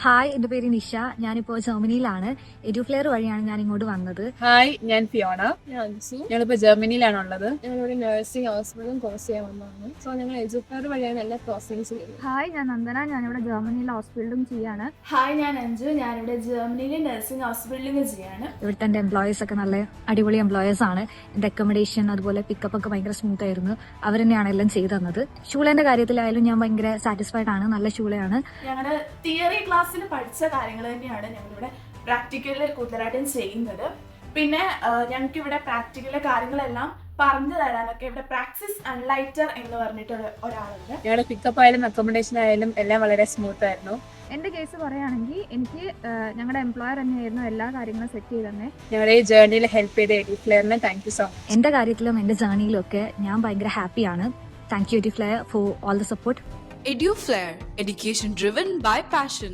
Hi, എന്റെ പേര് നിഷ. ഞാനിപ്പോ ജർമ്മനിയിലാണ്. എഡ്യൂഫ്ലെയർ വഴിയാണ് ഞാൻ ഇങ്ങോട്ട് വന്നത്. ഹായ്, ഞാൻ ഫിയോണ. ഞങ്ങളിപ്പോ ജർമ്മനിയിലാണുള്ളത്. ഞങ്ങളിവിടെ നഴ്സിംഗ് ഹോസ്പിറ്റലും കോഴ്സ് ചെയ്യാൻ വന്നതാണ്. സോ ഞങ്ങൾ എഡ്യൂഫ്ലെയർ വഴിയാണ് എല്ലാ പ്രോസസ്സും ചെയ്യുന്നത്. ഹായ്, ഞാൻ നന്ദന. ഞാനിവിടെ ജർമ്മനിയിലെ ഹോസ്പിറ്റലും ചെയ്യാണ്. ഹായ്, ഞാൻ അഞ്ജു. ഞാനിവിടെ ജർമ്മനിയിലെ നഴ്സിംഗ് ഹോസ്പിറ്റലിൽ ചെയ്യാണ്. ഇവിടുത്തെ എന്റെ എംപ്ലോയീസ് ഒക്കെ നല്ല അടിപൊളി എംപ്ലോയേഴ്സ് ആണ്. എന്റെ അക്കോമഡേഷൻ അതുപോലെ പിക്കപ്പ് ഒക്കെ ഭയങ്കര സ്മൂത്ത് ആയിരുന്നു. അവർ തന്നെയാണ് എല്ലാം ചെയ്തു തന്നത്. ഷൂളേന്റെ കാര്യത്തിലായാലും ഞാൻ ഭയങ്കര സാറ്റിസ്ഫൈഡ് ആണ്. നല്ല ഷൂളയാണ്. ഞങ്ങളുടെ തിയറി ക്ലാസ്സിൽ പഠിച്ച കാര്യങ്ങൾ തന്നെയാണ് ഞങ്ങളിവിടെ പ്രാക്ടിക്കലിൽ കൂടുതലായിട്ടും ചെയ്യുന്നത്. പിന്നെ ഞങ്ങൾക്ക് ഇവിടെ പ്രാക്ടിക്കലിലെ കാര്യങ്ങളെല്ലാം പറഞ്ഞു തരാനൊക്കെ ഇവിടെ പ്രാക്ടീസ് അൺലൈറ്റർ എന്ന് പറഞ്ഞിട്ട് ഒരാളുണ്ട്. ഞങ്ങളുടെ പിക്കപ്പ് ആയാലും അക്കോമഡേഷൻ ആയാലും എല്ലാം വളരെ സ്മൂത്ത് ആയിരുന്നു. എൻ്റെ കേസ് പറയുകയാണെങ്കിൽ എനിക്ക് ഞങ്ങളുടെ എംപ്ലോയർ തന്നെയായിരുന്നു എല്ലാ കാര്യങ്ങളും സെറ്റ് ചെയ്ത് തന്നെ. ഞങ്ങളുടെ ഈ ജേർണിയിൽ ഹെൽപ്പ് ചെയ്ത എഡ്യൂഫ്ലെയറിന് താങ്ക് യു സോ മച്ച്. എന്റെ കാര്യത്തിലും എന്റെ ജേർണിയിലും ഒക്കെ ഞാൻ ഭയങ്കര ഹാപ്പിയാണ്. Thank you EduFlair for all the support. EduFlair, education driven by passion.